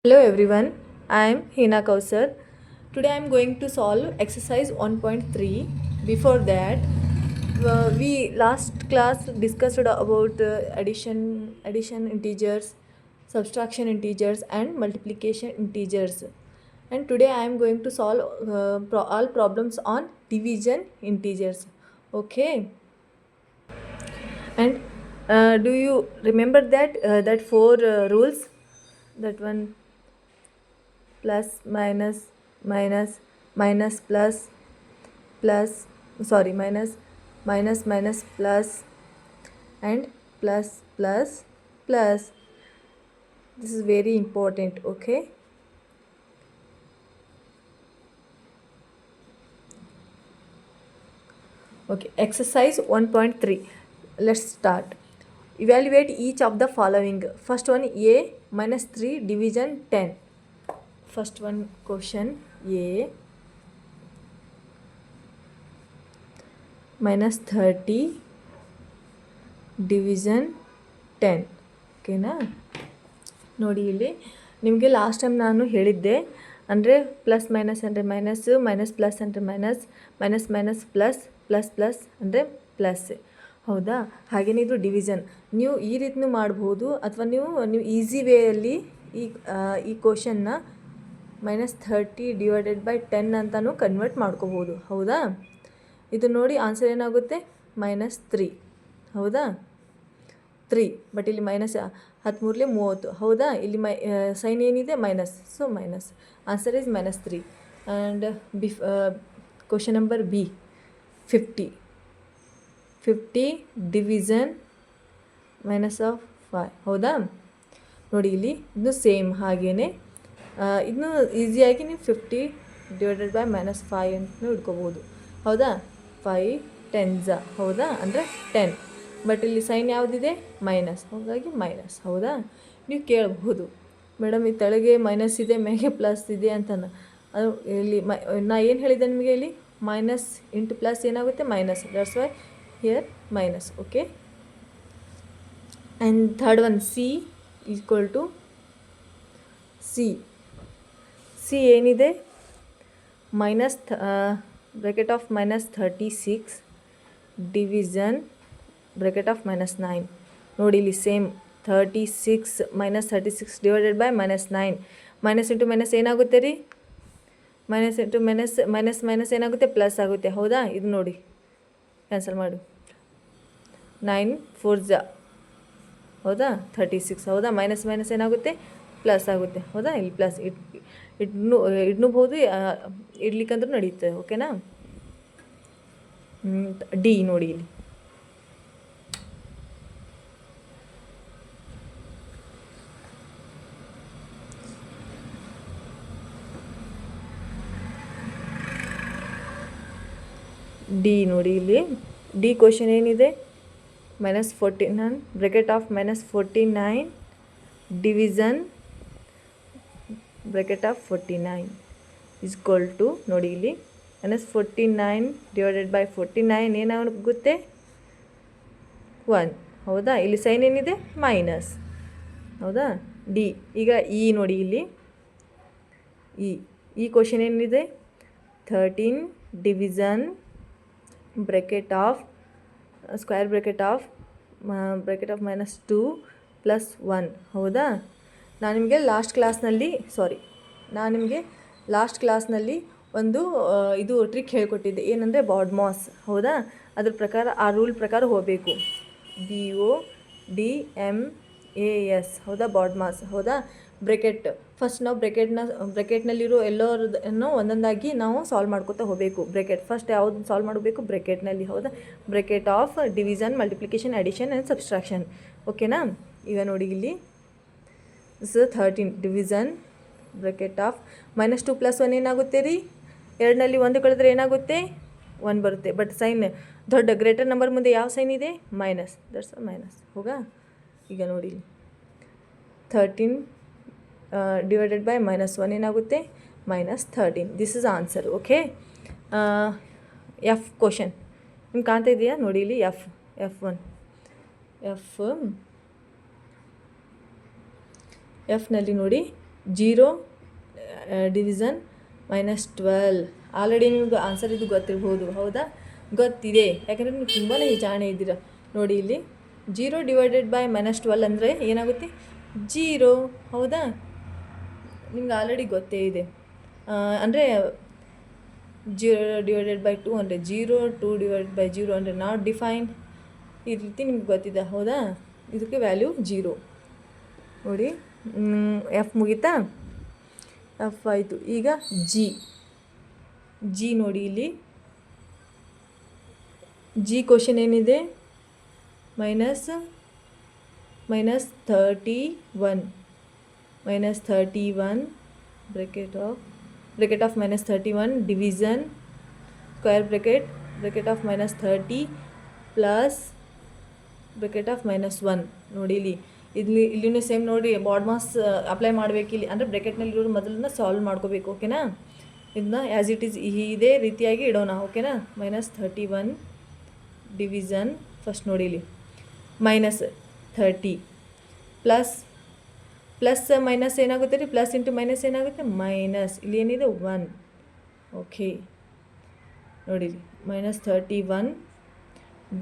Hello everyone, I am Hina Kausar. Today I am going to solve exercise 1.3. Before that, we last class discussed about addition integers, subtraction integers, and multiplication integers. And today I am going to solve all problems on division integers. Okay, and do you remember that four rules? That one plus minus minus minus plus plus sorry minus minus minus plus and plus plus plus. This is very important. Okay, exercise 1.3. Let's start. Evaluate each of the following. First one, a minus 3 division 10. First one question, a minus 30 division 10. ಓಕೆನಾ? ನೋಡಿ, ಇಲ್ಲಿ ನಿಮಗೆ last time ನಾನು ಹೇಳಿದ್ದೆ, ಅಂದರೆ plus minus ಅಂದರೆ minus, minus plus ಅಂದರೆ minus, minus minus plus, plus plus ಅಂದರೆ ಪ್ಲಸ್. ಹೌದಾ? ಹಾಗೆಯೇ ಇದು ಡಿವಿಷನ್. ನೀವು ಈ ರೀತಿಯೂ ಮಾಡ್ಬೋದು, ಅಥವಾ ನೀವು ಈಸಿ ವೇಯಲ್ಲಿ ಈ ಕ್ವಶನ್ನ ಮೈನಸ್ 30 ಡಿವೈಡೆಡ್ ಬೈ 10 ಅಂತಲೂ ಕನ್ವರ್ಟ್ ಮಾಡ್ಕೋಬೋದು. ಹೌದಾ? ಇದು ನೋಡಿ ಆನ್ಸರ್ ಏನಾಗುತ್ತೆ, ಮೈನಸ್ 3. ಹೌದಾ? 3, ಬಟ್ ಇಲ್ಲಿ ಮೈನಸ್ 13 30. ಹೌದಾ? ಇಲ್ಲಿ ಸೈನ್ ಏನಿದೆ, minus. So minus answer is minus 3. And question number B, 50 division minus of 5. ಹೌದಾ? ನೋಡಿ, ಇಲ್ಲಿ ಇದು ಸೇಮ್ ಹಾಗೇ ಇದನ್ನು ಈಸಿಯಾಗಿ ನೀವು 50 ಡಿವೈಡೆಡ್ ಬೈ ಮೈನಸ್ 5 ಅಂತಲೂ ಇಟ್ಕೋಬೋದು. ಹೌದಾ? 5 10s. ಹೌದಾ? ಅಂದರೆ 10, ಬಟ್ ಇಲ್ಲಿ ಸೈನ್ ಯಾವುದಿದೆ, ಮೈನಸ್. ಹಾಗಾಗಿ ಮೈನಸ್. ಹೌದಾ? ನೀವು ಕೇಳಬಹುದು, ಮೇಡಮ್ ಈ ತೆಳಗೆ ಮೈನಸ್ ಇದೆ, ಮೇಲೆ ಪ್ಲಸ್ ಇದೆ ಅಂತನ. ಅದು ಇಲ್ಲಿ ನಾ ಏನು ಹೇಳಿದೆ ನಿಮಗೆ, ಇಲ್ಲಿ ಮೈನಸ್ ಇಂಟು ಪ್ಲಸ್ ಏನಾಗುತ್ತೆ, minus. That's why here minus. Okay, and third one, C equal to C ಏನಿದೆ, minus bracket of minus 36 division bracket of minus 9. ನೋಡಿ, ಇಲ್ಲಿ same 36 minus 36 divided by minus 9. Minus into minus ಏನಾಗುತ್ತೆ ರೀ, minus into minus minus minus ಏನಾಗುತ್ತೆ, plus ಆಗುತ್ತೆ. ಹೌದಾ? ಇದು ನೋಡಿ, ಕ್ಯಾನ್ಸಲ್ ಮಾಡು. 9 4s. ಹೌದಾ? 36. ಹೌದಾ? ಮೈನಸ್ ಮೈನಸ್ ಏನಾಗುತ್ತೆ, ಪ್ಲಸ್ ಆಗುತ್ತೆ. ಹೌದಾ? ಇಲ್ಲಿ ಪ್ಲಸ್ ಇಡ್ನೂಬಹುದು, ಇಡ್ಲಿಕ್ಕಂದ್ರೂ ನಡೀತದೆ. ಓಕೆನಾ? ಡಿ ನೋಡಿ, ಇಲ್ಲಿ ಡಿ ನೋಡಿ, ಇಲ್ಲಿ ಡಿ ಕ್ವಶನ್ ಏನಿದೆ, minus 49 bracket of minus 49 division bracket of 49 is equal to, ನೋಡಿ ಇಲ್ಲಿ ಮೈನಸ್ 49 ಡಿವೈಡೆಡ್ ಬೈ 49 ಏನಾಗುತ್ತೆ, 1. ಹೌದಾ? ಇಲ್ಲಿ ಸೈನ್ ಏನಿದೆ, ಮೈನಸ್. ಹೌದಾ? ಡಿ. ಈಗ ಇ ನೋಡಿ, ಇಲ್ಲಿ ಈ ಕ್ವಶನ್ ಏನಿದೆ, 13 division bracket of square bracket of minus 2 plus 1. ಹೌದಾ? ನಾನು ನಿಮಗೆ ಲಾಸ್ಟ್ ಕ್ಲಾಸ್ನಲ್ಲಿ ಒಂದು ಇದು ಟ್ರಿಕ್ ಹೇಳ್ಕೊಟ್ಟಿದ್ದೆ, ಏನಂದರೆ ಬಾಡ್ಮಾಸ್. ಹೌದಾ? ಅದ್ರ ಪ್ರಕಾರ, ಆ ರೂಲ್ ಪ್ರಕಾರ ಹೋಗಬೇಕು. BODMAS. ಹೌದಾ? ಬಾಡ್ಮಾಸ್. ಹೌದಾ? ಬ್ರ್ಯಾಕೆಟ್ ಫಸ್ಟ್ ನಾವು ಬ್ರ್ಯಾಕೆಟ್ನಲ್ಲಿರೋ ಎಲ್ಲರನ್ನು ಒಂದೊಂದಾಗಿ ನಾವು ಸಾಲ್ವ್ ಮಾಡ್ಕೊತಾ ಹೋಗಬೇಕು. ಬ್ರ್ಯಾಕೆಟ್ ಫಸ್ಟ್ ಯಾವುದು ಸಾಲ್ವ್ ಮಾಡಬೇಕು, ಬ್ರ್ಯಾಕೆಟ್ನಲ್ಲಿ. ಹೌದಾ? Bracket of division, multiplication, addition and subtraction. ಓಕೆನಾ? ಈಗ ನೋಡಿ, ಇಲ್ಲಿ 13 division bracket of minus 2 plus 1 ಏನಾಗುತ್ತೆ ರೀ, 2ನಲ್ಲಿ 1 ಕಳೆದ್ರೆ ಏನಾಗುತ್ತೆ, 1 ಬರುತ್ತೆ. ಬಟ್ ಸೈನ್ ದೊಡ್ಡ ಗ್ರೇಟರ್ ನಂಬರ್ ಮುಂದೆ ಯಾವ ಸೈನ್ ಇದೆ, ಮೈನಸ್. That's minus. ಹೋಗಾ? ಈಗ ನೋಡಿ, 13 ಡಿವೈಡೆಡ್ ಬೈ ಮೈನಸ್ 1 ಏನಾಗುತ್ತೆ, minus 13. This is answer. Okay, F question ನಿಮ್ಗೆ ಕಾಣ್ತಾ ಇದೆಯಾ? ನೋಡಿ, ಇಲ್ಲಿ ಎಫ್ನಲ್ಲಿ ನೋಡಿ, 0 ಡಿವಿಷನ್ -12. ಆಲ್ರೆಡಿ ನಿಮ್ಗೆ ಆನ್ಸರ್ ಇದು ಗೊತ್ತಿರ್ಬೋದು, ಹೌದಾ? ಗೊತ್ತಿದೆ, ಯಾಕಂದರೆ ನೀವು ತುಂಬಾ ಜಾಣೆ ಇದ್ದೀರಾ. ನೋಡಿ ಇಲ್ಲಿ 0 ಡಿವೈಡೆಡ್ ಬೈ -12 ಅಂದರೆ ಏನಾಗುತ್ತೆ? 0, ಹೌದಾ? ನಿಮ್ಗೆ ಆಲ್ರೆಡಿ ಗೊತ್ತೇ ಇದೆ. ಅಂದರೆ 0 ಡಿವೈಡೆಡ್ ಬೈ 2 ಅಂದರೆ 0, 2 ಡಿವೈಡೆಡ್ ಬೈ 0 ಅಂದರೆ ನಾಟ್ ಡಿಫೈನ್. ಈ ರೀತಿ ನಿಮ್ಗೆ ಗೊತ್ತಿದೆ, ಹೌದಾ? ಇದಕ್ಕೆ ವ್ಯಾಲ್ಯೂ 0. ನೋಡಿ, ಎಫ್ ಮುಗೀತಾ? ಎಫ್ ಆಯಿತು. ಈಗ ಜಿ ನೋಡಿ ಇಲ್ಲಿ ಜಿ ಕ್ವಶನ್ ಏನಿದೆ? -31 bracket of -31 division square bracket of -30 plus bracket of -1. ನೋಡಿ ಇಲ್ಲಿನೂ ಸೇಮ್ ನೋಡಿ, ಬಾಡ್ ಮಾಸ್ ಅಪ್ಲೈ ಮಾಡಬೇಕು ಇಲ್ಲಿ. ಅಂದರೆ ಬ್ರ್ಯಾಕೆಟ್ನಲ್ಲಿರೋ ಮೊದಲನ್ನ ಸಾಲ್ವ್ ಮಾಡ್ಕೋಬೇಕು, ಓಕೆನಾ? ಇದನ್ನ ಆ್ಯಸ್ ಇಟ್ ಈಸ್ ಇದೇ ರೀತಿಯಾಗಿ ಇಡೋಣ, ಓಕೆನಾ? -31 ಡಿವಿಷನ್ ಫಸ್ಟ್ ನೋಡಿ ಇಲ್ಲಿ -30 ಪ್ಲಸ್ ಮೈನಸ್ ಏನಾಗುತ್ತೆ ರೀ? ಪ್ಲಸ್ ಇಂಟು ಮೈನಸ್ ಏನಾಗುತ್ತೆ? ಮೈನಸ್. ಇಲ್ಲಿ ಏನಿದೆ? 1. ಓಕೆ, ನೋಡಿ -31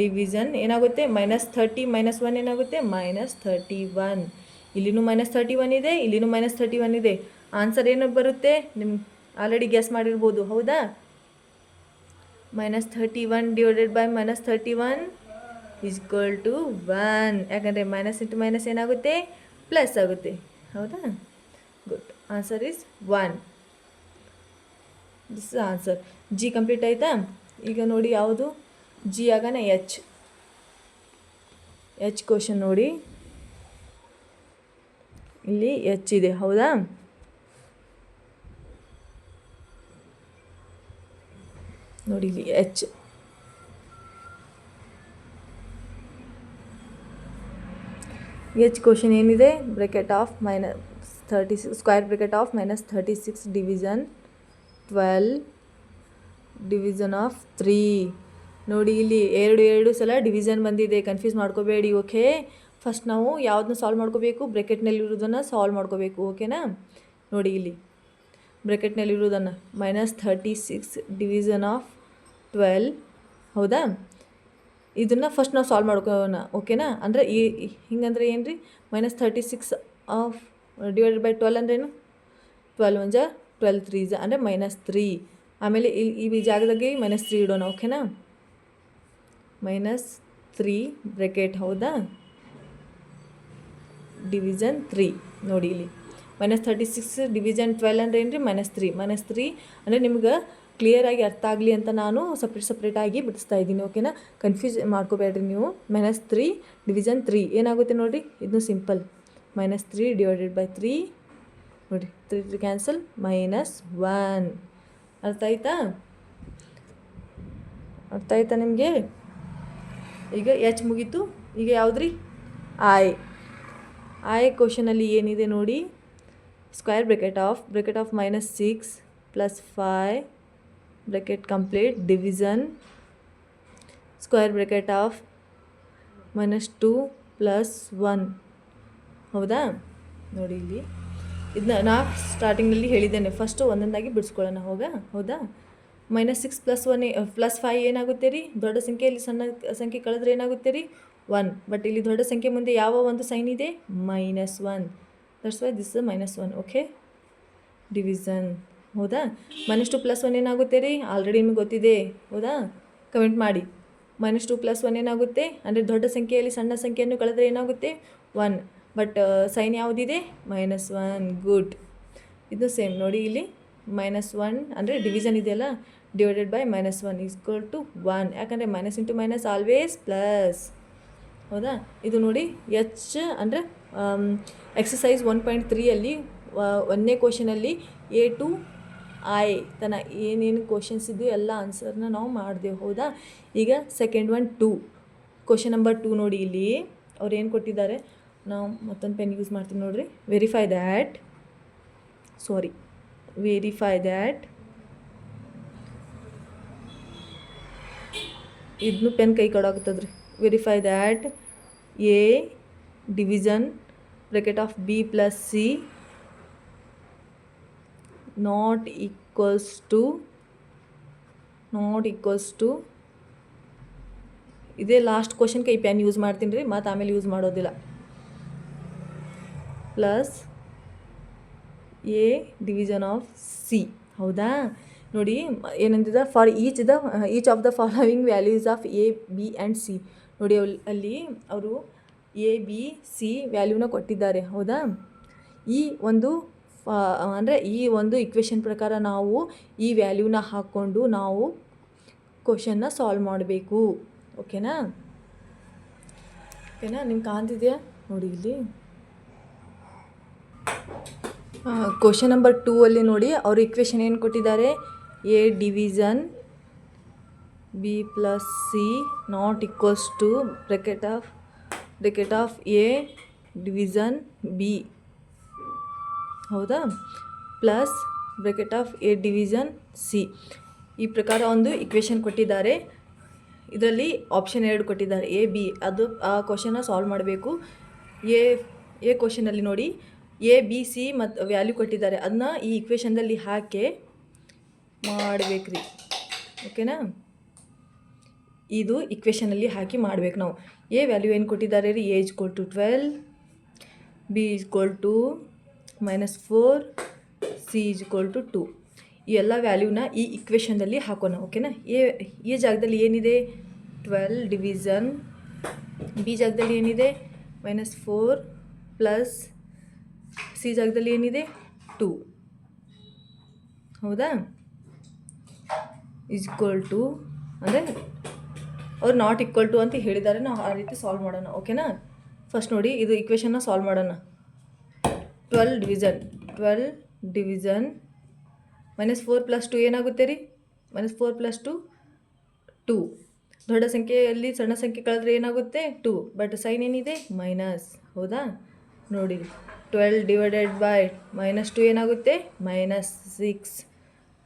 ಡಿವಿಷನ್ ಏನಾಗುತ್ತೆ? -30 -1 ಏನಾಗುತ್ತೆ? -31. ಇಲ್ಲಿನೂ -31 ಇದೆ, ಇಲ್ಲಿನೂ -31 ಇದೆ. ಆನ್ಸರ್ ಏನು ಬರುತ್ತೆ? ನಿಮ್ಮ ಆಲ್ರೆಡಿ ಗೆಸ್ ಮಾಡಿರ್ಬೋದು, ಹೌದಾ? -31 divided by -31 is equal to 1. ಯಾಕಂದರೆ ಮೈನಸ್ ಇಂಟು ಮೈನಸ್ ಏನಾಗುತ್ತೆ? ಪ್ಲಸ್ ಆಗುತ್ತೆ, ಹೌದಾ? Good. Answer is 1. This is answer. ಜಿ ಕಂಪ್ಲೀಟ್ ಆಯಿತಾ? ಈಗ ನೋಡಿ ಯಾವುದು? ಜಿ ಆಗೋಣ ಎಚ್ ಕ್ವಶನ್ ನೋಡಿ. ಇಲ್ಲಿ ಎಚ್ ಇದೆ, ಹೌದಾ? ನೋಡಿ ಇಲ್ಲಿ ಎಚ್ ಕ್ವಶನ್ ಏನಿದೆ? Bracket of -36 square bracket of -36 division 12 division of 3. ನೋಡಿ ಇಲ್ಲಿ ಎರಡು ಸಲ ಡಿವಿಷನ್ ಬಂದಿದೆ, ಕನ್ಫ್ಯೂಸ್ ಮಾಡ್ಕೋಬೇಡಿ, ಓಕೆ? ಫಸ್ಟ್ ನಾವು ಯಾವುದನ್ನ ಸಾಲ್ವ್ ಮಾಡ್ಕೋಬೇಕು? ಬ್ರ್ಯಾಕೆಟ್ನಲ್ಲಿರೋದನ್ನು ಸಾಲ್ವ್ ಮಾಡ್ಕೋಬೇಕು, ಓಕೆನಾ? ನೋಡಿ ಇಲ್ಲಿ ಬ್ರ್ಯಾಕೆಟ್ನಲ್ಲಿರೋದನ್ನು -36 ಡಿವಿಷನ್ ಆಫ್ 12, ಹೌದಾ? ಇದನ್ನು ಫಸ್ಟ್ ನಾವು ಸಾಲ್ವ್ ಮಾಡ್ಕೋಣ, ಓಕೆನಾ? ಅಂದರೆ ಹಿಂಗಂದ್ರೆ ಏನು ರೀ? -36 ಆಫ್ ಡಿವೈಡೆಡ್ ಬೈ 12 ಅಂದ್ರೇನು? 12 1 ಜಾ 12 3 ಜಾ ಅಂದರೆ -3. ಆಮೇಲೆ ಈ ಜಾಗದಾಗೆ -3 ಇಡೋಣ, ಓಕೆನಾ? -3 ಬ್ರ್ಯಾಕೆಟ್, ಹೌದಾ? ಡಿವಿಷನ್ 3. ನೋಡಿ ಇಲ್ಲಿ -36 ಡಿವಿಷನ್ 12 ಅಂದರೆ ಏನು ರೀ? -3 ಅಂದರೆ ನಿಮ್ಗೆ ಕ್ಲಿಯರಾಗಿ ಅರ್ಥ ಆಗಲಿ ಅಂತ ನಾನು ಸಪ್ರೇಟಾಗಿ ಬಿಡಿಸ್ತಾ ಇದ್ದೀನಿ, ಓಕೆನಾ? ಕನ್ಫ್ಯೂಸ್ ಮಾಡ್ಕೋಬೇಡ್ರಿ ನೀವು. -3 ಡಿವಿಷನ್ 3 ಏನಾಗುತ್ತೆ ನೋಡಿರಿ? ಇದನ್ನು ಸಿಂಪಲ್. -3 ಡಿವೈಡೆಡ್ ಬೈ 3 ನೋಡಿ, 3 ಕ್ಯಾನ್ಸಲ್, -1. ಅರ್ಥ ಆಯ್ತಾ ನಿಮಗೆ? ಈಗ ಎಚ್ ಮುಗೀತು. ಈಗ ಯಾವುದ್ರಿ? ಐ ಕ್ವಶನಲ್ಲಿ ಏನಿದೆ ನೋಡಿ? Square bracket of -6 plus 5 bracket complete division square bracket of -2 plus 1, ಹೌದಾ? ನೋಡಿ ಇಲ್ಲಿ ಇದನ್ನ ನಾ ಸ್ಟಾರ್ಟಿಂಗಲ್ಲಿ ಹೇಳಿದ್ದೇನೆ, ಫಸ್ಟು ಒಂದೊಂದಾಗಿ ಬಿಡಿಸ್ಕೊಳ್ಳೋಣ, ಹೌದಾ? -6 ಪ್ಲಸ್ 5 ಏನಾಗುತ್ತೆ ರೀ? ದೊಡ್ಡ ಸಂಖ್ಯೆಯಲ್ಲಿ ಸಣ್ಣ ಸಂಖ್ಯೆ ಕಳೆದ್ರೆ ಏನಾಗುತ್ತೆ ರೀ? 1. ಬಟ್ ಇಲ್ಲಿ ದೊಡ್ಡ ಸಂಖ್ಯೆ ಮುಂದೆ ಯಾವ ಒಂದು ಸೈನ್ ಇದೆ? -1. That's why this is -1, okay? Division, ಹೌದಾ? -2 ಪ್ಲಸ್ 1 ಏನಾಗುತ್ತೆ ರೀ? ಆಲ್ರೆಡಿ ನಿಮಗೆ ಗೊತ್ತಿದೆ, ಹೌದಾ? ಕಮೆಂಟ್ ಮಾಡಿ. -2 ಪ್ಲಸ್ 1 ಏನಾಗುತ್ತೆ? ಅಂದರೆ ದೊಡ್ಡ ಸಂಖ್ಯೆಯಲ್ಲಿ ಸಣ್ಣ ಸಂಖ್ಯೆಯನ್ನು ಕಳೆದ್ರೆ ಏನಾಗುತ್ತೆ? 1. ಬಟ್ ಸೈನ್ ಯಾವುದಿದೆ? -1. ಗುಡ್. ಇದು ಸೇಮ್ ನೋಡಿ ಇಲ್ಲಿ -1 ಅಂದರೆ ಡಿವಿಷನ್ ಇದೆಯಲ್ಲ, divided by -1 is equal to 1. ಯಾಕಂದರೆ minus into minus always plus, ಹೌದಾ? ಇದು ನೋಡಿ ಎಚ್ ಅಂದರೆ ಎಕ್ಸಸೈಸ್ 1.3 ಒಂದನೇ ಕ್ವಶನಲ್ಲಿ A to I ತನ ಏನೇನು ಕ್ವಶನ್ಸ್ ಇದ್ದು ಎಲ್ಲ ಆನ್ಸರ್ನ ನಾವು ಮಾಡಿದೆವು, ಹೌದಾ? ಈಗ ಸೆಕೆಂಡ್ ಒನ್ 2 ಕ್ವಶನ್ ನಂಬರ್ 2 ನೋಡಿ. ಇಲ್ಲಿ ಅವ್ರು ಏನು ಕೊಟ್ಟಿದ್ದಾರೆ? ನಾವು ಮತ್ತೊಂದು ಪೆನ್ ಯೂಸ್ ಮಾಡ್ತೀವಿ ನೋಡಿರಿ. ವೆರಿಫೈ ದ್ಯಾಟ್ ಇದನ್ನು ಪೆನ್ ಕೈ ಕೊಡಾಗುತ್ತದ್ರಿ. Verify that A division bracket of B plus C not equals to ಇದೇ ಲಾಸ್ಟ್ ಕ್ವಶನ್ಗೆ ಈ ಪೆನ್ ಯೂಸ್ ಮಾಡ್ತೀನಿ ರೀ, ಮತ್ತು ಆಮೇಲೆ ಯೂಸ್ ಮಾಡೋದಿಲ್ಲ. Plus A division of C. ಹೌದಾ, ನೋಡಿ ಏನಂತಿದ, for each of the following values of A B and C. ನೋಡಿ ಅಲ್ಲಿ ಅವರು ಎ ಬಿ ಸಿ ವ್ಯಾಲ್ಯೂನ ಕೊಟ್ಟಿದ್ದಾರೆ. ಹೌದಾ, ಈ ಒಂದು ಅಂದರೆ ಈ ಒಂದು ಇಕ್ವೇಷನ್ ಪ್ರಕಾರ ನಾವು ಈ ವ್ಯಾಲ್ಯೂನ ಹಾಕ್ಕೊಂಡು ನಾವು ಕ್ವಶನ್ನ ಸಾಲ್ವ್ ಮಾಡಬೇಕು. ಓಕೆನಾ ನಿಮ್ಗೆ ಕಾಣ್ತಿದೆಯಾ ನೋಡಿ ಇಲ್ಲಿ ಕ್ವಶನ್ ನಂಬರ್ 2 ಅಲ್ಲಿ ನೋಡಿ ಅವರು ಇಕ್ವೇಷನ್ ಏನು ಕೊಟ್ಟಿದ್ದಾರೆ, A division B plus C not equals to bracket of A division B. ಹೌದಾ, plus bracket of A division C. ಈ ಪ್ರಕಾರ ಒಂದು ಇಕ್ವೇಷನ್ ಕೊಟ್ಟಿದ್ದಾರೆ. ಇದರಲ್ಲಿ ಆಪ್ಷನ್ 2 ಕೊಟ್ಟಿದ್ದಾರೆ, ಎ ಬಿ. ಅದು ಆ ಕ್ವಶನ್ನ ಸಾಲ್ವ್ ಮಾಡಬೇಕು. ಎ ಕ್ವಶನಲ್ಲಿ ನೋಡಿ ಎ ಬಿ ಸಿ ಮತ್ತು ವ್ಯಾಲ್ಯೂ ಕೊಟ್ಟಿದ್ದಾರೆ, ಅದನ್ನ ಈ ಇಕ್ವೇಷನ್ದಲ್ಲಿ ಹಾಕಿ ಮಾಡಬೇಕ್ರಿ. ಓಕೆನಾ, ಇದು ಇಕ್ವೇಷನಲ್ಲಿ ಹಾಕಿ ಮಾಡ್ಬೇಕು ನಾವು. ಎ ವ್ಯಾಲ್ಯೂ ಏನು ಕೊಟ್ಟಿದ್ದಾರೆ ರೀ, ಎ = 12, ಬಿ = -4, ಸಿ = 2. ಈ ಎಲ್ಲ ವ್ಯಾಲ್ಯೂನ ಈ ಇಕ್ವೇಷನ್ದಲ್ಲಿ ಹಾಕೋಣ. ಓಕೆನಾ, ಎ ಜಾಗದಲ್ಲಿ ಏನಿದೆ 12 ಡಿವಿಷನ್, ಬಿ ಜಾಗದಲ್ಲಿ ಏನಿದೆ -4 ಪ್ಲಸ್ ಸಿ ಜಾಗದಲ್ಲಿ ಏನಿದೆ 2. ಹೌದಾ, = ಅಂದರೆ ಅವ್ರು ನಾಟ್ ಈಕ್ವಲ್ ಟು ಅಂತ ಹೇಳಿದ್ದಾರೆ, ನಾವು ಆ ರೀತಿ ಸಾಲ್ವ್ ಮಾಡೋಣ. ಓಕೆನಾ, ಫಸ್ಟ್ ನೋಡಿ ಇದು ಇಕ್ವೇಷನ್ನ ಸಾಲ್ವ್ ಮಾಡೋಣ. 12 ಡಿವಿಷನ್ -4 + 2 ಏನಾಗುತ್ತೆ ರೀ, -4 + 2 2. ದೊಡ್ಡ ಸಂಖ್ಯೆಯಲ್ಲಿ ಸಣ್ಣ ಸಂಖ್ಯೆ ಕಳೆದ್ರೆ ಏನಾಗುತ್ತೆ 2, ಬಟ್ ಸೈನ್ ಏನಿದೆ ಮೈನಸ್. ಹೌದಾ, ನೋಡಿ 12 ಡಿವೈಡೆಡ್ ಬೈ -2 ಏನಾಗುತ್ತೆ -6.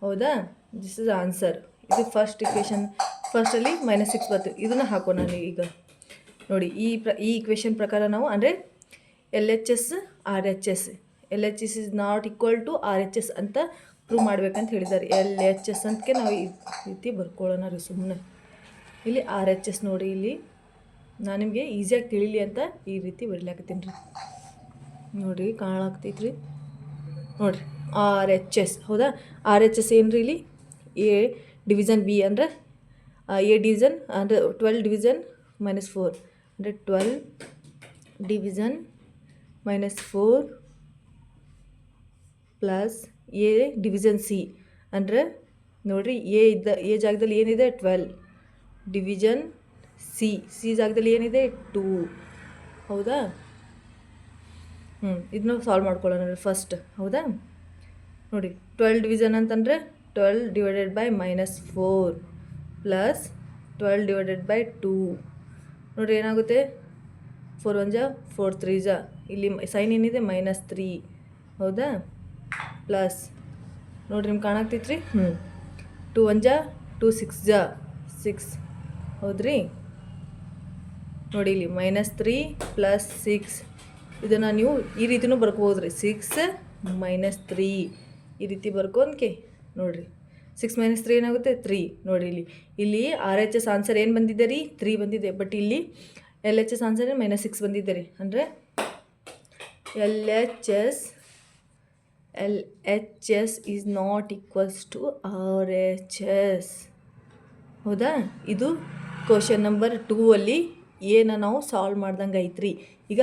ಹೌದಾ, ದಿಸ್ ಇಸ್ ಆನ್ಸರ್. ಇದು ಫಸ್ಟ್ ಇಕ್ವೇಷನ್. ಫಸ್ಟಲ್ಲಿ -6 ಬರ್ತದೆ, ಇದನ್ನು ಹಾಕೋಣ ಈಗ. ನೋಡಿ ಈ ಇಕ್ವೇಷನ್ ಪ್ರಕಾರ ನಾವು ಅಂದರೆ LHS RHS is not equal to RHS ಅಂತ ಪ್ರೂವ್ ಮಾಡ್ಬೇಕಂತ ಹೇಳಿದ್ದಾರೆ. LHS ಅಂತಕ್ಕೆ ನಾವು ಈ ರೀತಿ ಬರ್ಕೊಳ್ಳೋಣ ರೀ. ಸುಮ್ಮನೆ ಇಲ್ಲಿ RHS ನೋಡಿ, ಇಲ್ಲಿ ನಾನು ನಿಮಗೆ ಈಸಿಯಾಗಿ ತಿಳಿಲಿ ಅಂತ ಈ ರೀತಿ ಬರೀಲಾಕತ್ತೀನಿ ರೀ. ನೋಡಿರಿ ಕಾಣಾಕ್ತೈತ್ರಿ ನೋಡಿರಿ RHS. ಹೌದಾ, RHS ಏನು ರೀ, ಇಲ್ಲಿ ಎ ಡಿವಿಷನ್ ಬಿ ಅಂದರೆ ಎ ಡಿವಿಷನ್ ಅಂದರೆ 12 ಡಿವಿಷನ್ -4 ಅಂದರೆ 12 division -4 plus A division C ಅಂದರೆ ನೋಡಿರಿ ಎ ಜಾಗದಲ್ಲಿ ಏನಿದೆ 12 ಡಿವಿಷನ್ ಸಿ ಜಾಗದಲ್ಲಿ ಏನಿದೆ 2. ಹೌದಾ, ಇದನ್ನ ಸಾಲ್ವ್ ಮಾಡ್ಕೊಳ್ಳೋಣ ಫಸ್ಟ್. ಹೌದಾ, ನೋಡಿ 12 ಡಿವಿಷನ್ ಅಂತಂದರೆ 12 divided by -4 plus 12 divided by 2. ನೋಡಿರಿ ಏನಾಗುತ್ತೆ 4 1 = 4 3 = ಇಲ್ಲಿ ಸೈನ್ ಏನಿದೆ -3. ಹೌದಾ, ಪ್ಲಸ್ ನೋಡಿರಿ ನಿಮ್ಗೆ ಕಾಣಾಕ್ತೈತ್ರಿ 2 1 = 2 6 = 6. ಹೌದ್ರಿ, ನೋಡಿ ಇಲ್ಲಿ -3 ಪ್ಲಸ್ 6. ಇದನ್ನು ನೀವು ಈ ರೀತಿಯೂ ಬರ್ಕೋಬೋದ್ರಿ, 6 - 3 ಈ ರೀತಿ ಬರ್ಕೊಂಡ್ಕೆ ನೋಡಿರಿ 6 - 3 ಏನಾಗುತ್ತೆ 3. ನೋಡಿ ಇಲ್ಲಿ RHS ಆನ್ಸರ್ ಏನು ಬಂದಿದೆ ರೀ 3 ಬಂದಿದೆ, ಬಟ್ ಇಲ್ಲಿ LHS ಆನ್ಸರ್ -6 ಬಂದಿದೆ ರೀ. ಅಂದರೆ LHS is not equals to RHS. ಹೌದಾ, ಇದು ಕ್ವಶನ್ ನಂಬರ್ 2 ಅಲ್ಲಿ ಎನ ನಾವು ಸಾಲ್ವ್ ಮಾಡ್ದಂಗೆ ಐತ್ರಿ. ಈಗ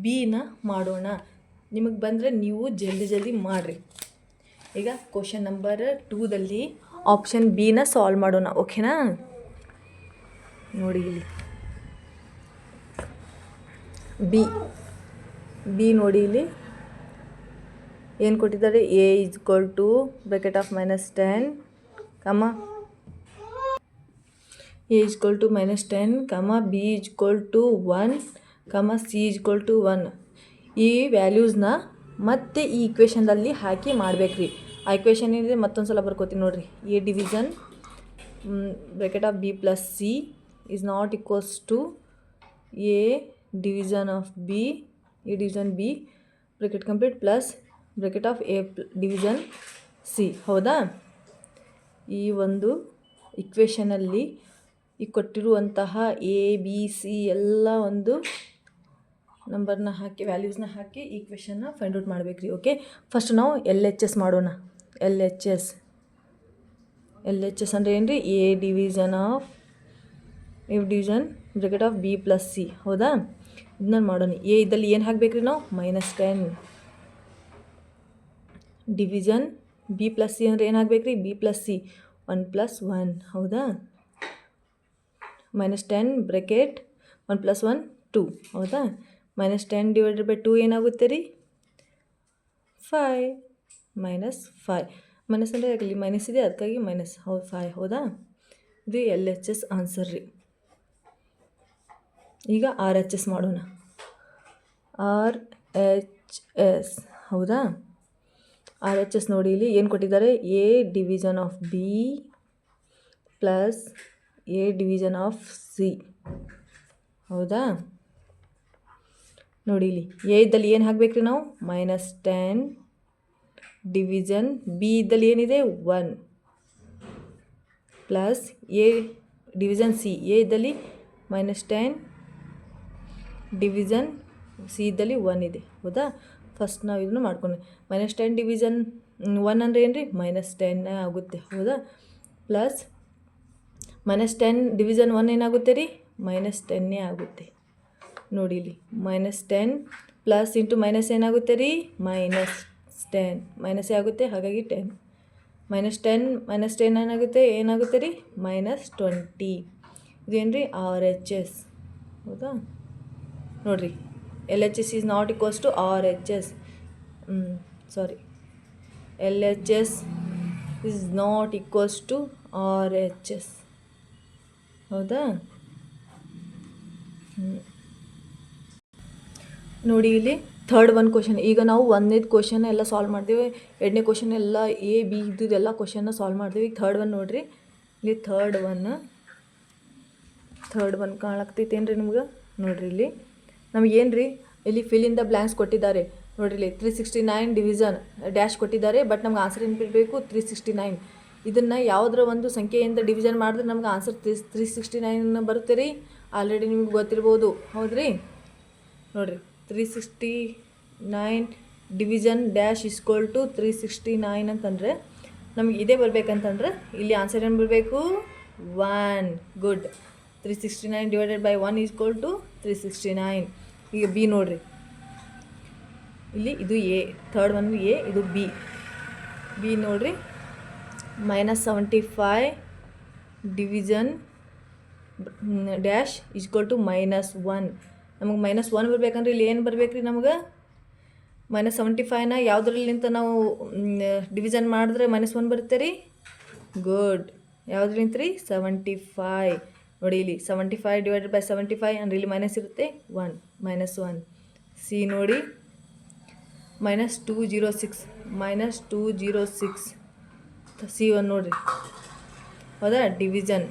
ಬಿನ ಮಾಡೋಣ. ನಿಮಗೆ ಬಂದರೆ ನೀವು ಜಲ್ದಿ ಮಾಡಿರಿ. ಈಗ ಕ್ವಶನ್ ನಂಬರ್ 2ದಲ್ಲಿ ಆಪ್ಷನ್ ಬಿನ ಸಾಲ್ವ್ ಮಾಡೋಣ. ಓಕೆನಾ, ನೋಡಿ ಇಲ್ಲಿ ಬಿ ನೋಡಿ ಇಲ್ಲಿ ಏನು ಕೊಟ್ಟಿದ್ದಾರೆ, ಎ = ಬ್ರ್ಯಾಕೆಟ್ ಆಫ್ -10 ಕಮ a = -10 b = 1 c = 1. ಈ ವ್ಯಾಲ್ಯೂಸ್ನ ಮತ್ತೆ ಈ ಇಕ್ವೇಷನ್ದಲ್ಲಿ ಹಾಕಿ ಮಾಡ್ಬೇಕ್ರಿ. ಆ ಇಕ್ವೇಷನ್ ಏನಿದೆ ಮತ್ತೊಂದು ಸಲ ಬರ್ಕೋತೀನಿ ನೋಡಿರಿ. A division bracket of B plus C is not equals to A division of B bracket complete plus bracket of A division C. ಹೌದಾ? ಈ ಒಂದು ಇಕ್ವೇಷನಲ್ಲಿ ಈ ಕೊಟ್ಟಿರುವಂತಹ ಎ ಬಿ ಸಿ ಎಲ್ಲ ಒಂದು ನಂಬರ್ನ ಹಾಕಿ ವ್ಯಾಲ್ಯೂಸ್ನ ಹಾಕಿ ಈಕ್ವೇಷನ್ನ ಫೈಂಡ್ ಔಟ್ ಮಾಡಬೇಕು ರೀ. ಓಕೆ, ಫಸ್ಟ್ ನಾವು LHS ಮಾಡೋಣ. LHS ಅಂದರೆ ಏನು ರೀ? A division bracket of B plus C. ಹೌದಾ? ಇದನ್ನ ಮಾಡೋಣ. ಎ ಇದ್ದಲ್ಲಿ ಏನು ಹಾಕ್ಬೇಕು ರೀ ನಾವು? -10 ಡಿವಿಷನ್ ಬಿ ಪ್ಲಸ್ ಸಿ ಅಂದರೆ ಏನು ಹಾಕ್ಬೇಕು ರೀ? B plus C 1 + 1. ಹೌದಾ? -10 ಬ್ರಾಕೆಟ್ 1 + 1 2. ಹೌದಾ? -10 / 2 ಏನಾಗುತ್ತೆ ರೀ? 5. -5 ಮೈನಸ್ ಅಂದರೆ ಆಗಲಿ ಮೈನಸ್ ಇದೆ, ಅದಕ್ಕಾಗಿ ಮೈನಸ್. ಹೌದು, 5. ಹೌದಾ? ಇದು LHS ಆನ್ಸರ್ ರೀ. ಈಗ RHS ಮಾಡೋಣ. RHS. ಹೌದಾ? RHS ನೋಡಿ, ಇಲ್ಲಿ ಏನು ಕೊಟ್ಟಿದ್ದಾರೆ? A division of B plus A division of C. ಹೌದಾ? ನೋಡಿ, ಇಲ್ಲಿ ಎ ಇದ್ದಲ್ಲಿ ಏನು ಹಾಕ್ಬೇಕು ರೀ ನಾವು? -10 ಡಿವಿಷನ್ ಬಿ ಇದ್ದಲ್ಲಿ ಏನಿದೆ? 1 plus A division C. A ಇದ್ದಲ್ಲಿ -10 ಡಿವಿಷನ್ ಸಿ ಇದ್ದಲ್ಲಿ 1 ಇದೆ. ಹೌದಾ? ಫಸ್ಟ್ ನಾವು ಇದನ್ನು ಮಾಡ್ಕೊಂಡು -10 ಡಿವಿಷನ್ 1 ಅಂದರೆ ಏನು ರೀ? -10 ಆಗುತ್ತೆ. ಹೌದಾ? ಪ್ಲಸ್ -10 ಡಿವಿಷನ್ 1 ಏನಾಗುತ್ತೆ ರೀ? -10 ಆಗುತ್ತೆ. ನೋಡಿ, ಇಲ್ಲಿ -10 ಪ್ಲಸ್ ಇಂಟು ಮೈನಸ್ ಏನಾಗುತ್ತೆ ರೀ? -10 ಮೈನಸ್ ಆಗುತ್ತೆ, ಹಾಗಾಗಿ 10. -10 ಏನಾಗುತ್ತೆ ರೀ? -20. ಇದೇನು ರೀ? RHS. ಹೌದಾ? ನೋಡಿರಿ, LHS is not equals to RHS. LHS is not equals to RHS. ಹೌದಾ? ನೋಡಿ, ಇಲ್ಲಿ ಥರ್ಡ್ ಒನ್ ಕ್ವಶನ್. ಈಗ ನಾವು 1ನೇದು ಕ್ವಶನ್ ಎಲ್ಲ ಸಾಲ್ವ್ ಮಾಡ್ತೀವಿ, 2ನೇ ಕ್ವಶನ್ ಎಲ್ಲ ಎ ಬಿ ಇದ್ದಿದ್ದೆಲ್ಲ ಕ್ವಶನ್ನ ಸಾಲ್ವ್ ಮಾಡ್ತೀವಿ. ಈಗ ಥರ್ಡ್ ಒನ್ ನೋಡಿರಿ. ಇಲ್ಲಿ ಥರ್ಡ್ ಒನ್ ಕಾಣಾಕ್ತೈತೇನು ರೀ ನಿಮ್ಗೆ? ನೋಡಿರಿ, ಇಲ್ಲಿ ನಮಗೇನು ರೀ? ಇಲ್ಲಿ ಫಿಲ್ ಇನ್ ದ ಬ್ಲ್ಯಾಂಕ್ಸ್ ಕೊಟ್ಟಿದ್ದಾರೆ. ನೋಡಿರಿ, ಇಲ್ಲಿ 369 ಡಿವಿಷನ್ ಡ್ಯಾಶ್ ಕೊಟ್ಟಿದ್ದಾರೆ. ಬಟ್ ನಮ್ಗೆ ಆನ್ಸರ್ ಏನು ಬೇಕು? 369. ಇದನ್ನು ಯಾವುದರ ಒಂದು ಸಂಖ್ಯೆಯಿಂದ ಡಿವಿಷನ್ ಮಾಡಿದ್ರೆ ನಮ್ಗೆ ಆನ್ಸರ್ 369 ಬರುತ್ತೆ ರೀ. ಆಲ್ರೆಡಿ ನಿಮ್ಗೆ ಗೊತ್ತಿರ್ಬೋದು. ಹೌದ್ರಿ? ನೋಡಿರಿ, 369 ಡಿವಿಷನ್ ಡ್ಯಾಶ್ ಇಸ್ಕ್ವಲ್ ಟು 369 ಅಂತಂದರೆ ನಮಗೆ ಇದೇ ಬರಬೇಕಂತಂದ್ರೆ ಇಲ್ಲಿ ಆನ್ಸರ್ ಏನು ಬರಬೇಕು? 1. ಗುಡ್. 369 / 1 = 369. ಈಗ ಬಿ ನೋಡಿರಿ, ಇಲ್ಲಿ ಇದು ಎ, ಥರ್ಡ್ ಒನ್ ಎ, ಇದು ಬಿ. ನೋಡಿರಿ, -75 ಡಿವಿಷನ್ ಡ್ಯಾಶ್ = -1. ನಮಗೆ -1 ಬರ್ಬೇಕಂದ್ರೆ ಇಲ್ಲಿ ಏನು ಬರ್ಬೇಕು ರೀ? ನಮಗೆ -75ನ ಯಾವುದ್ರಲ್ಲಿಂತ ನಾವು ಡಿವಿಷನ್ ಮಾಡಿದ್ರೆ -1 ಬರುತ್ತೆ ರೀ? ಗುಡ್. ಯಾವುದ್ರಲಿಂತ ರೀ? 75. ನೋಡಿ, ಇಲ್ಲಿ 75 / 75 ಅಂದರೆ ಇಲ್ಲಿ ಮೈನಸ್ ಇರುತ್ತೆ, 1 -1. ಸಿ ನೋಡಿ, -206 C1 ನೋಡಿರಿ. ಹೌದಾ? ಡಿವಿಷನ್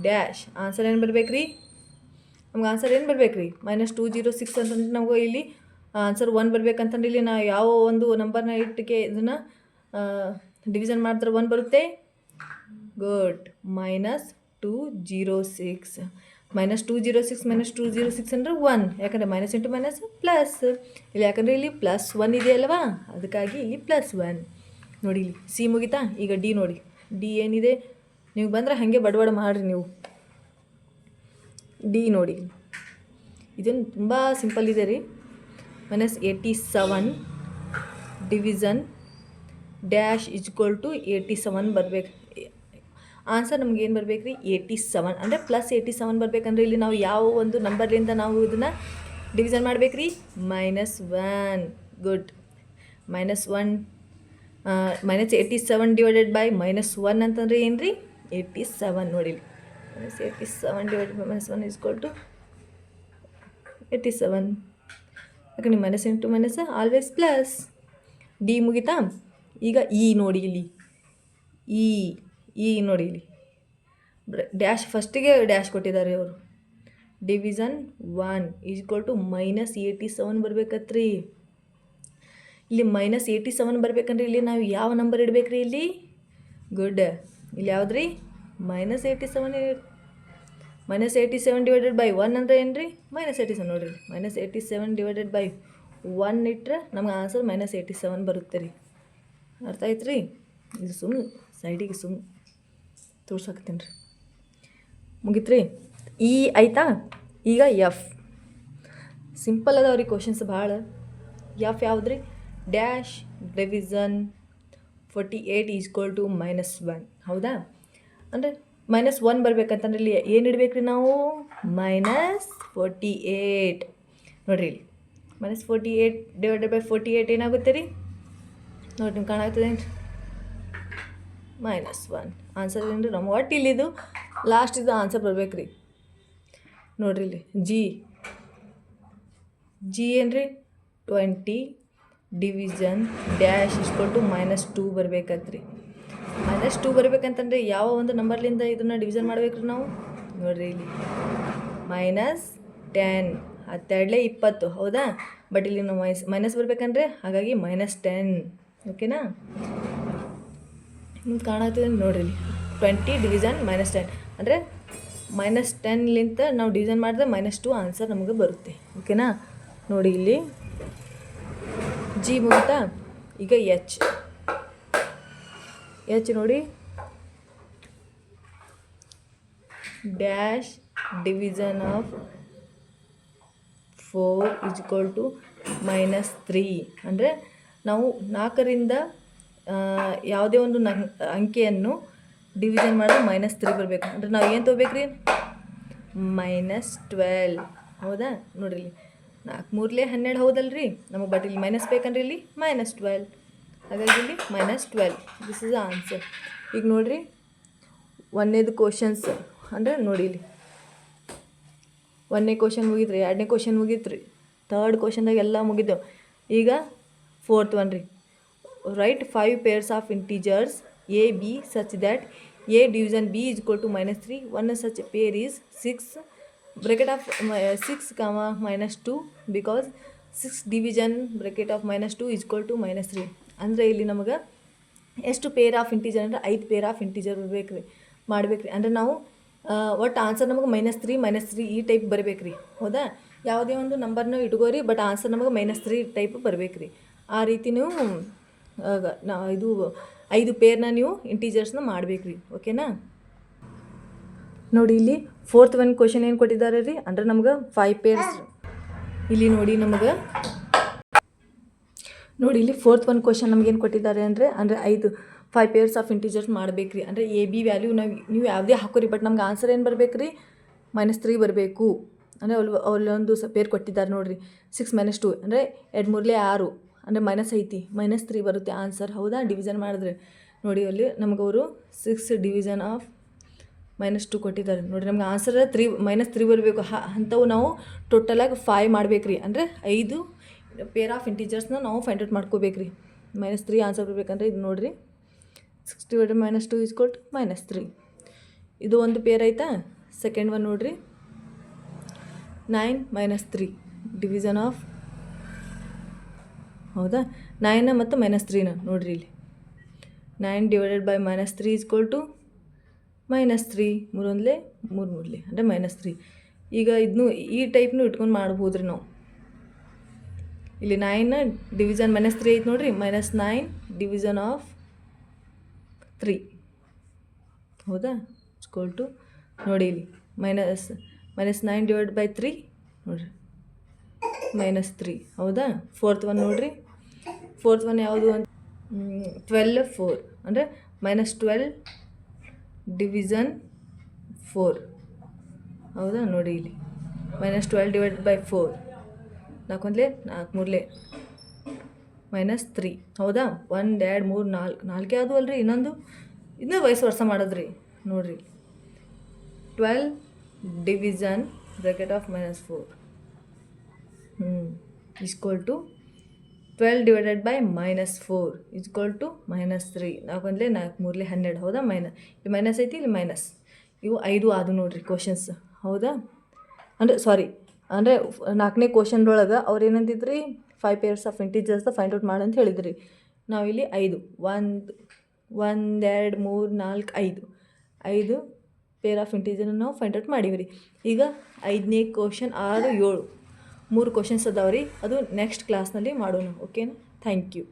ಡ್ಯಾಶ್ ಆನ್ಸರ್ ಏನು ಬರ್ಬೇಕು ರೀ? ನಮ್ಗೆ ಆನ್ಸರ್ ಏನು ಬರ್ಬೇಕು ರೀ? -206 ಅಂತಂದ್ರೆ ನಮಗೂ ಇಲ್ಲಿ ಆನ್ಸರ್ 1 ಬರ್ಬೇಕಂತಂದ್ರೆ ಇಲ್ಲಿ ನಾವು ಯಾವ ಒಂದು ನಂಬರ್ನ ಇಟ್ಟಿಗೆ ಇದನ್ನು ಡಿವಿಷನ್ ಮಾಡಿದ್ರೆ 1 ಬರುತ್ತೆ. ಗುಡ್. -206 ಅಂದರೆ 1, ಯಾಕಂದರೆ ಮೈನಸ್ ಇಂಟು ಮೈನಸ್ ಪ್ಲಸ್. ಇಲ್ಲಿ ಯಾಕಂದರೆ ಇಲ್ಲಿ +1 ಇದೆಯಲ್ವಾ, ಅದಕ್ಕಾಗಿ ಇಲ್ಲಿ +1. ನೋಡಿ, ಇಲ್ಲಿ ಸಿ ಮುಗಿತಾ? ಈಗ ಡಿ ನೋಡಿ. ಡಿ ಏನಿದೆ? ನೀವು ಬಂದರೆ ಹಾಗೆ ಬಡಬಡ ಮಾಡಿರಿ ನೀವು. ಡಿ ನೋಡಿ, ಇದನ್ನು ತುಂಬ ಸಿಂಪಲ್ ಇದೆ ರೀ. -87 ಡಿವಿಷನ್ ಡ್ಯಾಶ್ = 87 ಬರಬೇಕು. ಆನ್ಸರ್ ನಮ್ಗೆ ಏನು ಬರ್ಬೇಕು ರೀ? 87 ಅಂದರೆ +87 ಬರಬೇಕಂದ್ರೆ ಇಲ್ಲಿ ನಾವು ಯಾವ ಒಂದು ನಂಬರ್ಲಿಂದ ನಾವು ಇದನ್ನು ಡಿವಿಷನ್ ಮಾಡ್ಬೇಕು ರೀ? -1. ಗುಡ್. -87 ಡಿವೈಡೆಡ್ ಬೈ -1 ಅಂತಂದರೆ ಏನು ರೀ? 87. ನೋಡಿ, -87 ಡಿವೈಡೆಡ್ ಬೈ -1 = 87. ಯಾಕಂದ್ರೆ minus into minus always plus. D ಮುಗಿತಾ? ಈಗ ಇ ನೋಡಿ, ಇಲ್ಲಿ ಇ ನೋಡಿ, ಇಲ್ಲಿ ಡ್ಯಾಶ್ ಫಸ್ಟಿಗೆ ಡ್ಯಾಶ್ ಕೊಟ್ಟಿದ್ದಾರೆ ಅವರು. ಡಿವಿಷನ್ 1 = -87 ಬರ್ಬೇಕತ್ರಿ. ಇಲ್ಲಿ -87 ಬರ್ಬೇಕಂದ್ರೆ ಇಲ್ಲಿ ನಾವು ಯಾವ ನಂಬರ್ ಇಡ್ಬೇಕು ರೀ ಇಲ್ಲಿ? ಗುಡ್. ಇಲ್ಲಿ ಯಾವ್ದು ರೀ? -87. -87 ಡಿವೈಡೆಡ್ ಬೈ 1 ಅಂದರೆ ಏನು ರೀ? -87 ನೋಡಿರಿ. -87 ಡಿವೈಡೆಡ್ ಬೈ 1 ಇಟ್ಟರೆ ನಮ್ಗೆ ಆನ್ಸರ್ -87 ಬರುತ್ತೆ ರೀ. ಅರ್ಥ ಆಯ್ತು ರೀ? ಇದು ಸುಮ್ಮನೆ ಸೈಡಿಗೆ ಸುಮ್ಮನೆ ತೋರ್ಸಾಕ್ತೀನಿ ರೀ. ಮುಗೀತು ರೀ. ಈ ಆಯಿತಾ? ಈಗ ಎಫ್ ಸಿಂಪಲ್ ಅದಾವ ರೀ ಕ್ವಶನ್ಸ್ ಭಾಳ. ಎಫ್ ಯಾವ್ದು ರೀ? Dash division 48 = -1. ಹೌದಾ? ಅಂದರೆ -1 ಬರ್ಬೇಕಂತಂದ್ರೆ ಇಲ್ಲಿ ಏನು ಇಡ್ಬೇಕು ರೀ ನಾವು? -48 ನೋಡಿರಿ. ಇಲ್ಲಿ -48 ಡಿವೈಡೆಡ್ ಬೈ 48 ಏನಾಗುತ್ತೆ ರೀ? ನೋಡಿ ನಿಮ್ಗೆ ಕಾಣಾಗ್ತದೆ ಏನು ರೀ? -1 ಆನ್ಸರ್ ಏನು ರೀ? ನಮ್ಮ ಒಟ್ಟು ಇಲ್ಲಿದು ಲಾಸ್ಟ್ ಇದು ಆನ್ಸರ್ ಬರ್ಬೇಕು ರೀ. ನೋಡಿರಿ ಇಲ್ಲಿ ಜಿ ಏನು ರೀ? 20 ಡಿವಿಷನ್ ಡ್ಯಾಶ್ = -2 ಬರ್ಬೇಕಂತ್ರಿ. -2 ಬರ್ಬೇಕಂತಂದ್ರೆ ಯಾವ ಒಂದು ನಂಬರ್ಲಿಂದ ಇದನ್ನು ಡಿವಿಷನ್ ಮಾಡ್ಬೇಕ್ರಿ ನಾವು? ನೋಡಿರಿ ಇಲ್ಲಿ -10 12 20. ಹೌದಾ? ಬಟ್ ಇಲ್ಲಿ ನಾವು ಮೈನಸ್ ಬರ್ಬೇಕಂದ್ರೆ ಹಾಗಾಗಿ -10. ಓಕೆನಾ? ನಿಮ್ಗೆ ಕಾಣಾಗ್ತದೆ ನೋಡಿರಿ ಇಲ್ಲಿ 20 ಡಿವಿಷನ್ -10 ಅಂದರೆ -10ಲಿಂತ ನಾವು ಡಿವಿಷನ್ ಮಾಡಿದ್ರೆ -2 ಆನ್ಸರ್ ನಮಗೆ ಬರುತ್ತೆ. ಓಕೆನಾ? ನೋಡಿ ಇಲ್ಲಿ ಜಿ ಮುಗಿತಾ? ಈಗ ಎಚ್ ನೋಡಿ ಡ್ಯಾಶ್ ಡಿವಿಷನ್ ಆಫ್ 4 = -3 ಅಂದರೆ ನಾವು 4ರಿಂದ ಯಾವುದೇ ಒಂದು ಅಂಕೆಯನ್ನು ಡಿವಿಷನ್ ಮಾಡಿದ್ರೆ -3 ಬರಬೇಕು. ಅಂದರೆ ನಾವು ಏನು ತೊಗೋಬೇಕ್ರಿ? -12. ಹೌದಾ? ನೋಡಿರಿ ಇಲ್ಲಿ 4 3 12 ಹೌದಲ್ರಿ ನಮಗೆ. ಬಟ್ ಇಲ್ಲಿ ಮೈನಸ್ ಬೇಕಂದ್ರೆ ಇಲ್ಲಿ -12. ಹಾಗಾಗಿ ಇಲ್ಲಿ -12. This is the answer. ಈಗ ನೋಡಿರಿ ಒಂದನೇದು ಕ್ವಶನ್ಸ್ ಅಂದರೆ ನೋಡಿ ಇಲ್ಲಿ 1ನೇ ಕ್ವಶನ್ ಮುಗಿದ್ರಿ, 2ನೇ ಕ್ವಶನ್ ಮುಗೀತು ರೀ, 3rd ಕ್ವಶನ್ದಾಗ ಎಲ್ಲ ಮುಗಿದೆವು. ಈಗ 4th ಒನ್ ರೀ. Right 5 pairs of integers a b such that a division b is equal to -3. One such pair is 6 bracket of 6 comma -2 because 6 division bracket of -2 is equal to -3. ಅಂದರೆ ಇಲ್ಲಿ ನಮಗೆ ಎಷ್ಟು pair of integer ಅಂದರೆ 5 pair of integer ಮಾಡ್ಬೇಕು ರೀ. ಅಂದರೆ ನಾವು ಒಟ್ಟು ಆನ್ಸರ್ ನಮಗೆ -3 ಈ ಟೈಪ್ ಬರಬೇಕು ರೀ. ಹೌದಾ? ಯಾವುದೇ ಒಂದು ನಂಬರ್ನ ಇಟ್ಕೋರಿ, ಬಟ್ ಆನ್ಸರ್ ನಮಗೆ -3 ಟೈಪ್ ಬರಬೇಕು ರೀ. ಆ ರೀತಿ ನೀವು ಇದು 5 ಪೇರ್ನ ನೀವು ಇಂಟೀಜರ್ಸ್ನ ಮಾಡ್ಬೇಕು ರೀ. ಓಕೆನಾ? ನೋಡಿ ಇಲ್ಲಿ 4th ಒನ್ ಕ್ವಶನ್ ಏನು ಕೊಟ್ಟಿದ್ದಾರೆ ರೀ? ಅಂದರೆ ನಮ್ಗೆ 5 ಪೇರ್ಸ್. ಇಲ್ಲಿ ನೋಡಿ ನಮಗೆ ಇಲ್ಲಿ 4th ಒನ್ ಕ್ವಶನ್ ನಮಗೇನು ಕೊಟ್ಟಿದ್ದಾರೆ ಅಂದರೆ 5 ಪೇರ್ಸ್ ಆಫ್ ಇಂಟೀಜರ್ಸ್ ಮಾಡ್ಬೇಕು ರೀ. ಅಂದರೆ ಎ ಬಿ ವ್ಯಾಲ್ಯೂ ನೀವು ಯಾವುದೇ ಹಾಕೋರಿ, ಬಟ್ ನಮ್ಗೆ ಆನ್ಸರ್ ಏನು ಬರಬೇಕು ರೀ? -3 ಬರಬೇಕು. ಅಂದರೆ ಅಲ್ಲೊಂದು ಪೇರ್ ಕೊಟ್ಟಿದ್ದಾರೆ ನೋಡಿರಿ 6 - 2 ಅಂದರೆ 2 3 6 ಅಂದರೆ ಮೈನಸ್ ಐತಿ, -3 ಬರುತ್ತೆ ಆನ್ಸರ್. ಹೌದಾ? ಡಿವಿಷನ್ ಮಾಡಿದ್ರೆ ನೋಡಿ ಅಲ್ಲಿ ನಮ್ಗೆ ಅವರು 6 ಡಿವಿಷನ್ ಆಫ್ -2 ಕೊಟ್ಟಿದ್ದಾರೆ. ನೋಡಿ ನಮ್ಗೆ ಆನ್ಸರ್ -3 ಬರಬೇಕು. ಅಂಥವು ನಾವು ಟೋಟಲಾಗಿ 5 ಮಾಡ್ಬೇಕು ರೀ. ಅಂದರೆ 5 ಪೇರ್ ಆಫ್ ಇಂಟೀಜರ್ಸ್ನ ನಾವು ಫೈಂಡ್ ಔಟ್ ಮಾಡ್ಕೋಬೇಕು ರೀ. -3 ಆನ್ಸರ್ ಬರ್ಬೇಕಂದ್ರೆ ಇದು ನೋಡಿರಿ 6 ಡಿವೈಡೆಡ್ -2 = -3. ಇದು ಒಂದು ಪೇರ್ ಆಯಿತಾ? ಸೆಕೆಂಡ್ ಒನ್ ನೋಡಿರಿ 9 - 3 ಡಿವಿಷನ್ ಆಫ್. ಹೌದಾ? 9 ಮತ್ತು -3ನ ನೋಡಿರಿ ಇಲ್ಲಿ 9 ಡಿವೈಡೆಡ್ ಬೈ -3 = -3. 3 1 3 3 ಅಂದರೆ -3. ಈಗ ಇದನ್ನು ಈ ಟೈಪ್ನು ಇಟ್ಕೊಂಡು ಮಾಡ್ಬೋದು ರೀ ನಾವು. ಇಲ್ಲಿ 9 ಡಿವಿಷನ್ -3 ಐತೆ ನೋಡಿರಿ, -9 ಡಿವಿಷನ್ ಆಫ್ 3. ಹೌದಾ? = ನೋಡಿ ಇಲ್ಲಿ -9 ಡಿವೈಡ್ ಬೈ 3 ನೋಡಿರಿ -3. ಹೌದಾ? 4th ಒನ್ ನೋಡಿರಿ. 4th ಒನ್ ಯಾವುದು? 12 4 ಅಂದರೆ -12 ಡಿವಿಷನ್ 4. ಹೌದಾ? ನೋಡಿ ಇಲ್ಲಿ -12 ಡಿವೈಡ್ ಬೈ 4 4 1 4 3 -3. ಹೌದಾ? 1 2 3 4 ಯಾವುದು ಅಲ್ರಿ ಇನ್ನೊಂದು ಇದನ್ನ ವಯಸ್ಸು ವರ್ಷ ಮಾಡೋದ್ರಿ. ನೋಡಿರಿ 12 division bracket of -4 = 12 divided by -4 = -3. 4 1 4 3 12. ಹೌದಾ? ಇಲ್ಲಿ ಮೈನಸ್ ಐತಿ, ಇಲ್ಲಿ ಮೈನಸ್. ಇವು 5 ಅದು ನೋಡಿರಿ ಕ್ವಶನ್ಸ್. ಹೌದಾ? ಅಂದರೆ 4ನೇ ಕ್ವಶನ್ದೊಳಗೆ ಅವ್ರು ಏನಂತಿದ್ರಿ 5 pairs of integers find out ಮಾಡಂತ ಹೇಳಿದ್ರಿ. ನಾವಿಲ್ಲಿ 5 1 2 3 4 5 ಪೇರ್ ಆಫ್ ಇಂಟೀಜರ್ನ ನಾವು ಫೈಂಡ್ ಔಟ್ ಮಾಡೀವಿ ರೀ. ಈಗ 5ನೇ ಕ್ವಶನ್ 6 7 3 ಕ್ವಶನ್ಸ್ ಅದಾವೆ ರೀ. ಅದು ನೆಕ್ಸ್ಟ್ ಕ್ಲಾಸ್ನಲ್ಲಿ ಮಾಡೋಣ. ಓಕೆನಾ? Thank you.